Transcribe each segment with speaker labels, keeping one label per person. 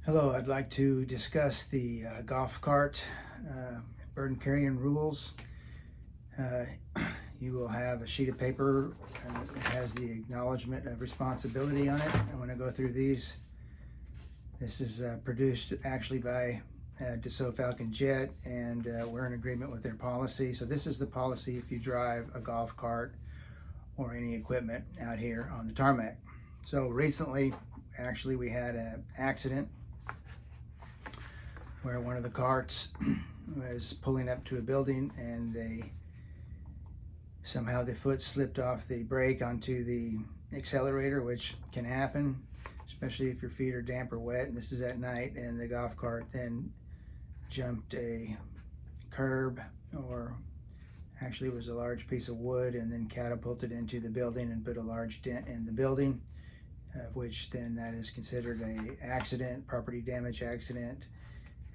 Speaker 1: Hello, I'd like to discuss the golf cart burden carrying rules. Uh, you will have a sheet of paper that has the acknowledgement of responsibility on it. I want to go through these. This is produced actually by Falcon Jet, and we're in agreement with their policy. So this is the policy if you drive a golf cart or any equipment out here on the tarmac. So recently, actually, we had an accident where one of the carts was pulling up to a building, and somehow the foot slipped off the brake onto the accelerator, which can happen, especially if your feet are damp or wet, and this is at night, and the golf cart then jumped a curb, or actually it was a large piece of wood, and then catapulted into the building and put a large dent in the building, which then that is considered a accident, property damage accident.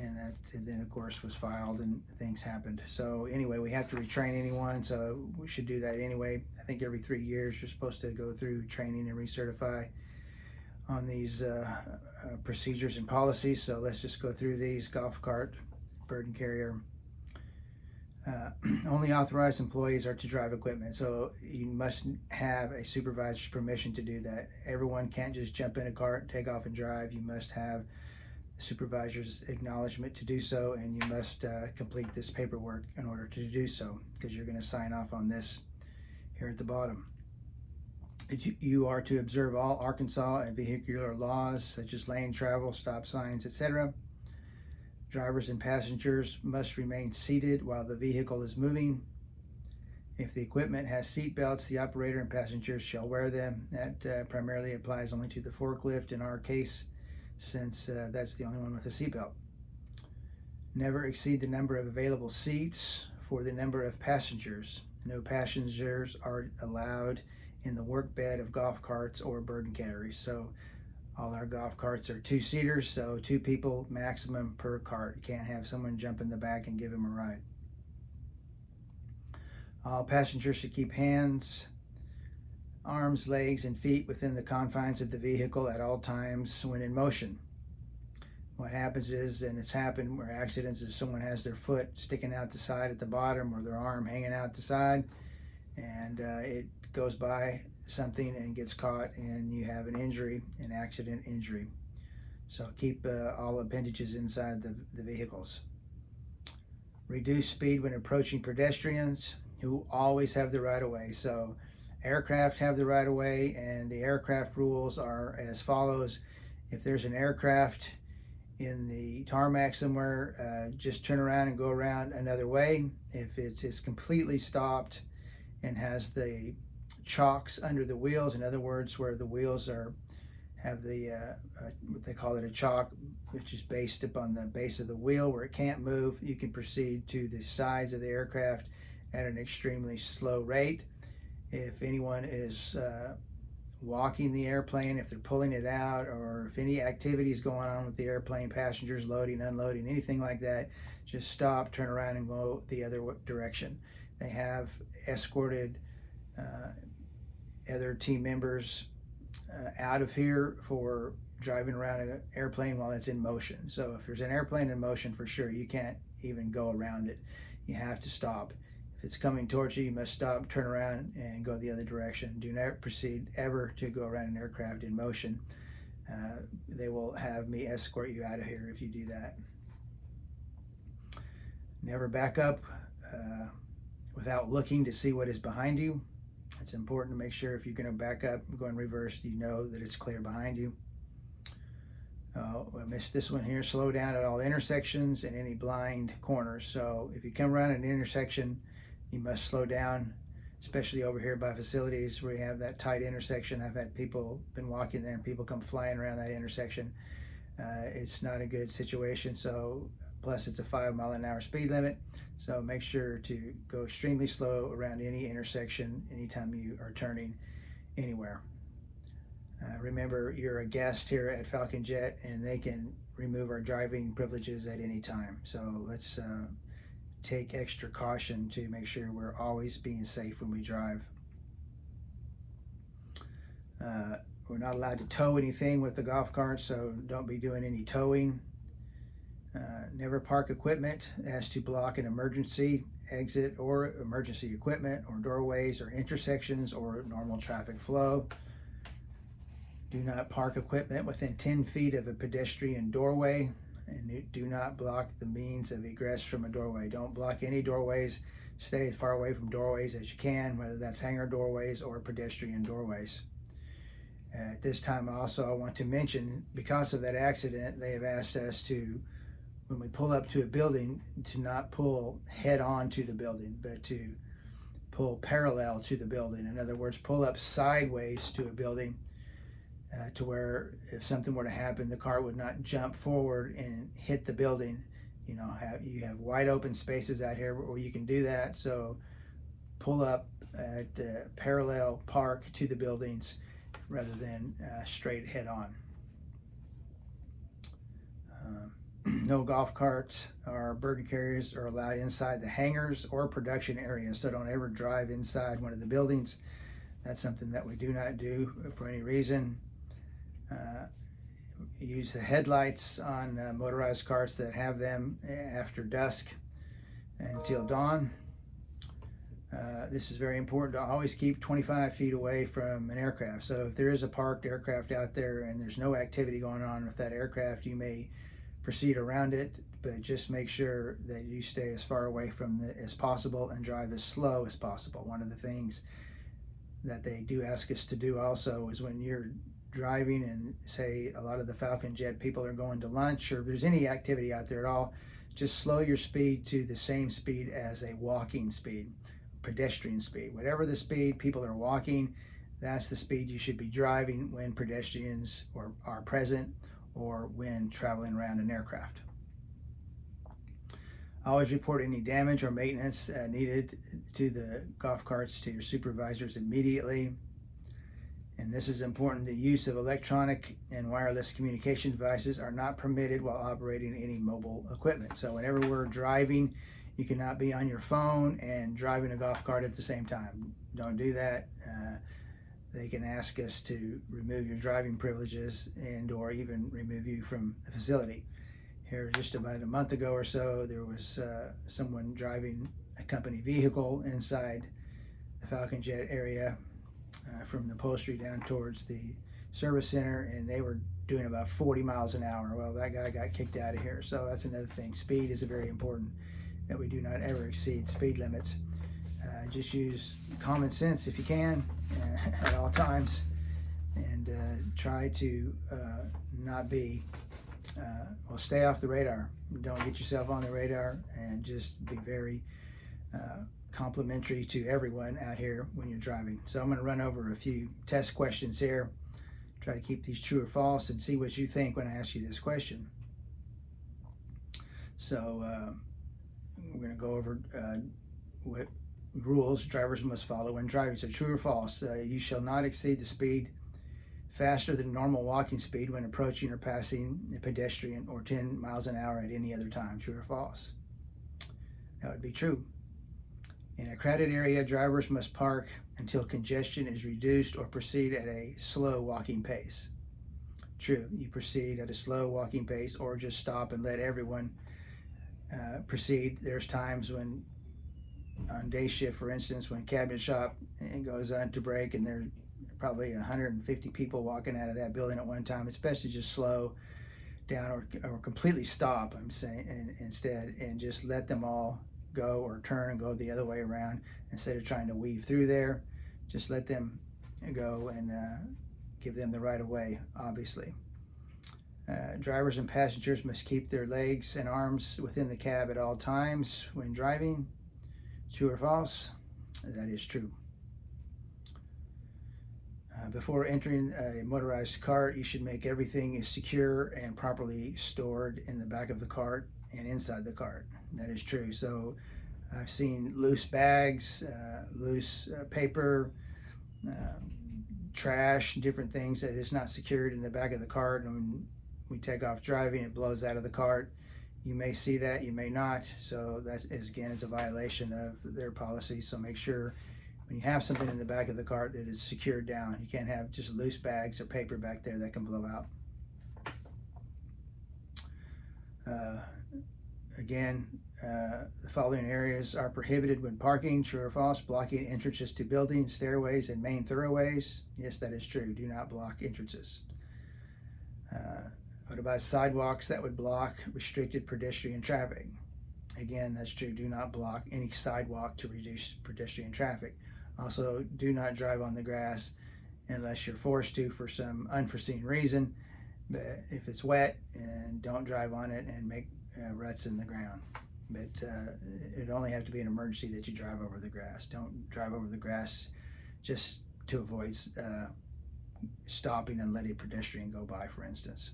Speaker 1: And then of course was filed and things happened. So anyway, we have to retrain anyone, so we should do that anyway. I think every 3 years you're supposed to go through training and recertify on these procedures and policies. So let's just go through these. Golf cart burden carrier. Only authorized employees are to drive equipment, so you must have a supervisor's permission to do that. Everyone can't just jump in a cart, take off and drive. You must have supervisor's acknowledgement to do so, and you must complete this paperwork in order to do so, because you're going to sign off on this here at the bottom. You are to observe all Arkansas and vehicular laws such as lane travel, stop signs, etc. Drivers and passengers must remain seated while the vehicle is moving. If the equipment has seat belts, the operator and passengers shall wear them. That primarily applies only to the forklift in our case, since that's the only one with a seatbelt. Never exceed the number of available seats for the number of passengers. No passengers are allowed in the work bed of golf carts or burden carriers. So all our golf carts are 2-seaters, so 2 people maximum per cart. You can't have someone jump in the back and give them a ride. All passengers should keep hands, arms, legs, and feet within the confines of the vehicle at all times when in motion. What happens is, and it's happened where accidents, is someone has their foot sticking out the side at the bottom, or their arm hanging out the side, and it goes by something and gets caught, and you have an injury, an accident injury. So keep all appendages inside the vehicles. Reduce speed when approaching pedestrians who always have the right of way. So aircraft have the right of way, and the aircraft rules are as follows. If there's an aircraft in the tarmac somewhere, just turn around and go around another way. If it is completely stopped and has the chocks under the wheels, in other words, where the wheels have the what they call it, a chock, which is based upon the base of the wheel where it can't move, you can proceed to the sides of the aircraft at an extremely slow rate. If anyone is walking the airplane, if they're pulling it out, or if any activity is going on with the airplane, passengers loading, unloading, anything like that, just stop, turn around, and go the other direction. They have escorted other team members out of here for driving around an airplane while it's in motion. So if there's an airplane in motion, for sure, you can't even go around it. You have to stop. If it's coming towards you, you must stop, turn around, and go the other direction. Do not proceed ever to go around an aircraft in motion. They will have me escort you out of here if you do that. Never back up without looking to see what is behind you. It's important to make sure if you're going to back up and go in reverse, you know that it's clear behind you. I missed this one here. Slow down at all intersections and any blind corners. So if you come around an intersection, you must slow down, especially over here by facilities where you have that tight intersection. I've had people been walking there and people come flying around that intersection. It's not a good situation. So plus it's a 5-mile-an-hour speed limit. So make sure to go extremely slow around any intersection anytime you are turning anywhere. Remember, you're a guest here at Falcon Jet, and they can remove our driving privileges at any time. So let's take extra caution to make sure we're always being safe when we drive. We're not allowed to tow anything with the golf cart, so don't be doing any towing. Never park equipment as to block an emergency exit or emergency equipment or doorways or intersections or normal traffic flow. Do not park equipment within 10 feet of a pedestrian doorway, and do not block the means of egress from a doorway. Don't block any doorways. Stay as far away from doorways as you can, whether that's hangar doorways or pedestrian doorways. At this time also I want to mention, because of that accident, they have asked us to, when we pull up to a building, to not pull head on to the building, but to pull parallel to the building. In other words, pull up sideways to a building to where if something were to happen, the car would not jump forward and hit the building. You know, you have wide open spaces out here where you can do that. So pull up at parallel park to the buildings rather than straight head on. No golf carts or burden carriers are allowed inside the hangars or production areas, so don't ever drive inside one of the buildings. That's something that we do not do for any reason. Use the headlights on motorized carts that have them after dusk until dawn. This is very important to always keep 25 feet away from an aircraft. So if there is a parked aircraft out there and there's no activity going on with that aircraft, you may proceed around it, but just make sure that you stay as far away from it as possible and drive as slow as possible. One of the things that they do ask us to do also is when you're driving and say a lot of the Falcon Jet people are going to lunch, or if there's any activity out there at all, just slow your speed to the same speed as a walking speed, pedestrian speed. Whatever the speed people are walking, that's the speed you should be driving when pedestrians are present or when traveling around an aircraft. Always report any damage or maintenance needed to the golf carts to your supervisors immediately. And this is important: the use of electronic and wireless communication devices are not permitted while operating any mobile equipment. So whenever we're driving, you cannot be on your phone and driving a golf cart at the same time. Don't do that. They can ask us to remove your driving privileges and or even remove you from the facility. Here just about a month ago or so, there was someone driving a company vehicle inside the Falcon Jet area from the upholstery down towards the service center, and they were doing about 40 miles an hour. Well, that guy got kicked out of here. So that's another thing. Speed is very important, that we do not ever exceed speed limits. Just use common sense if you can at all times, and try to not be, well, stay off the radar. Don't get yourself on the radar, and just be very complimentary to everyone out here when you're driving. So I'm going to run over a few test questions here, try to keep these true or false, and see what you think when I ask you this question. So we're going to go over what rules drivers must follow when driving. So true or false: you shall not exceed the speed faster than normal walking speed when approaching or passing a pedestrian, or 10 miles an hour at any other time. True or false? That would be true. In a crowded area, drivers must park until congestion is reduced or proceed at a slow walking pace. True. You proceed at a slow walking pace, or just stop and let everyone proceed. There's times when, on day shift, for instance, when cabinet shop goes on to break and there's probably 150 people walking out of that building at one time, it's best to just slow down or completely stop, I'm saying, instead, and just let them all go, or turn and go the other way around instead of trying to weave through there. Just let them go and give them the right of way, obviously. Drivers and passengers must keep their legs and arms within the cab at all times when driving. True or false? That is true. Before entering a motorized cart, you should make everything is secure and properly stored in the back of the cart and inside the cart. That is true. So I've seen loose bags, loose paper, trash, different things that is not secured in the back of the cart, and when we take off driving, it blows out of the cart. You may see that, you may not. So that is, again, is a violation of their policy. So make sure when you have something in the back of the cart that is secured down. You can't have just loose bags or paper back there that can blow out. Again, the following areas are prohibited when parking. True or false? Blocking entrances to buildings, stairways, and main thoroughways. Yes, that is true. Do not block entrances. What about sidewalks that would block restricted pedestrian traffic? Again, that's true. Do not block any sidewalk to reduce pedestrian traffic. Also, do not drive on the grass unless you're forced to for some unforeseen reason. But if it's wet, and don't drive on it and make ruts in the ground. But it'd only have to be an emergency that you drive over the grass. Don't drive over the grass just to avoid stopping and letting a pedestrian go by, for instance.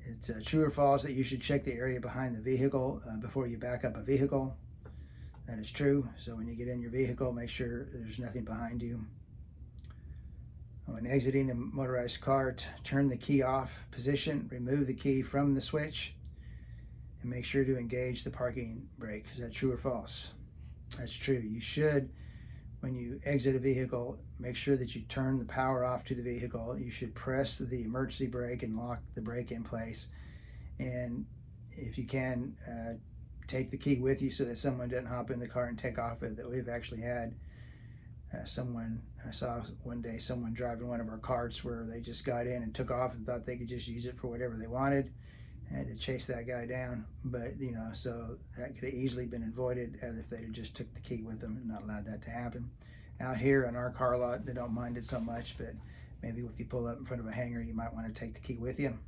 Speaker 1: It's true or false that you should check the area behind the vehicle before you back up a vehicle. That is true. So when you get in your vehicle, make sure there's nothing behind you. When exiting a motorized cart, turn the key off position, remove the key from the switch, and make sure to engage the parking brake. Is that true or false? That's true. You should, when you exit a vehicle, make sure that you turn the power off to the vehicle. You should press the emergency brake and lock the brake in place. And if you can, take the key with you so that someone doesn't hop in the car and take off with it. We've actually had I saw one day someone driving one of our carts where they just got in and took off and thought they could just use it for whatever they wanted. I had to chase that guy down, but so that could have easily been avoided if they'd have just took the key with them and not allowed that to happen. Out here on our car lot, they don't mind it so much, but maybe if you pull up in front of a hangar, you might want to take the key with you.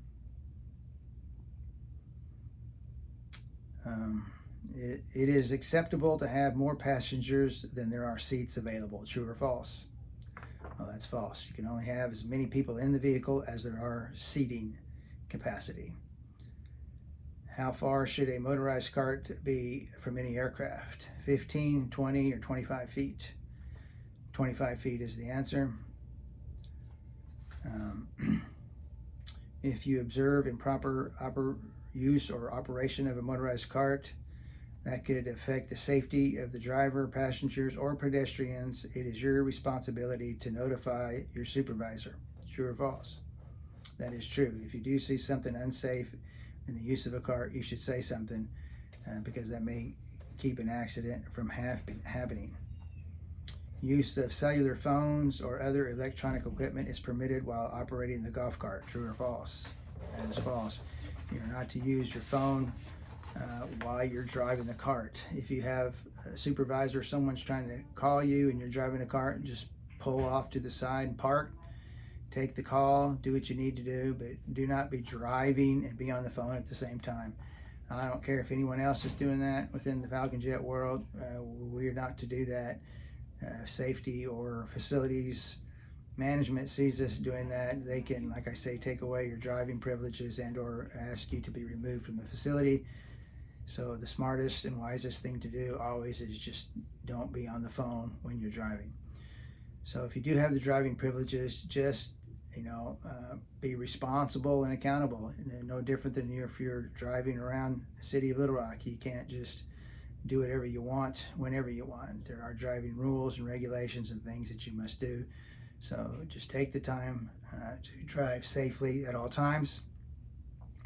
Speaker 1: It is acceptable to have more passengers than there are seats available. True or false? Well, that's false. You can only have as many people in the vehicle as there are seating capacity. How far should a motorized cart be from any aircraft? 15, 20, or 25 feet? 25 feet is the answer. If you observe improper use or operation of a motorized cart, that could affect the safety of the driver, passengers, or pedestrians. It is your responsibility to notify your supervisor. True or false? That is true. If you do see something unsafe in the use of a cart, you should say something because that may keep an accident from happening. Use of cellular phones or other electronic equipment is permitted while operating the golf cart. True or false? That is false. You're not to use your phone while you're driving the cart. If you have a supervisor, someone's trying to call you and you're driving a cart, just pull off to the side and park. Take the call, do what you need to do, but do not be driving and be on the phone at the same time. I don't care if anyone else is doing that within the Falcon Jet world. We're not to do that. Safety or facilities management sees us doing that. They can, like I say, take away your driving privileges and or ask you to be removed from the facility. So the smartest and wisest thing to do always is just don't be on the phone when you're driving. So if you do have the driving privileges, just be responsible and accountable. And no different than if you're driving around the city of Little Rock. You can't just do whatever you want whenever you want. There are driving rules and regulations and things that you must do. So just take the time to drive safely at all times.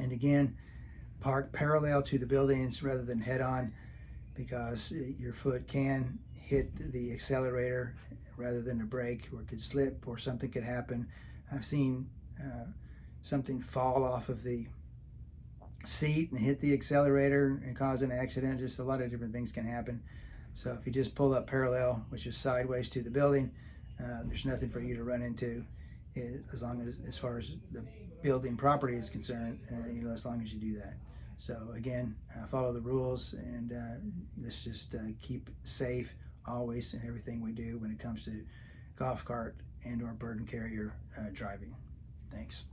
Speaker 1: And again, park parallel to the buildings rather than head on, because your foot can hit the accelerator rather than the brake, or it could slip or something could happen. I've seen something fall off of the seat and hit the accelerator and cause an accident. Just a lot of different things can happen. So if you just pull up parallel, which is sideways to the building, there's nothing for you to run into as far as the building property is concerned, as long as you do that. So again, follow the rules, and let's just keep safe always in everything we do when it comes to golf cart and or burden carrier driving. Thanks.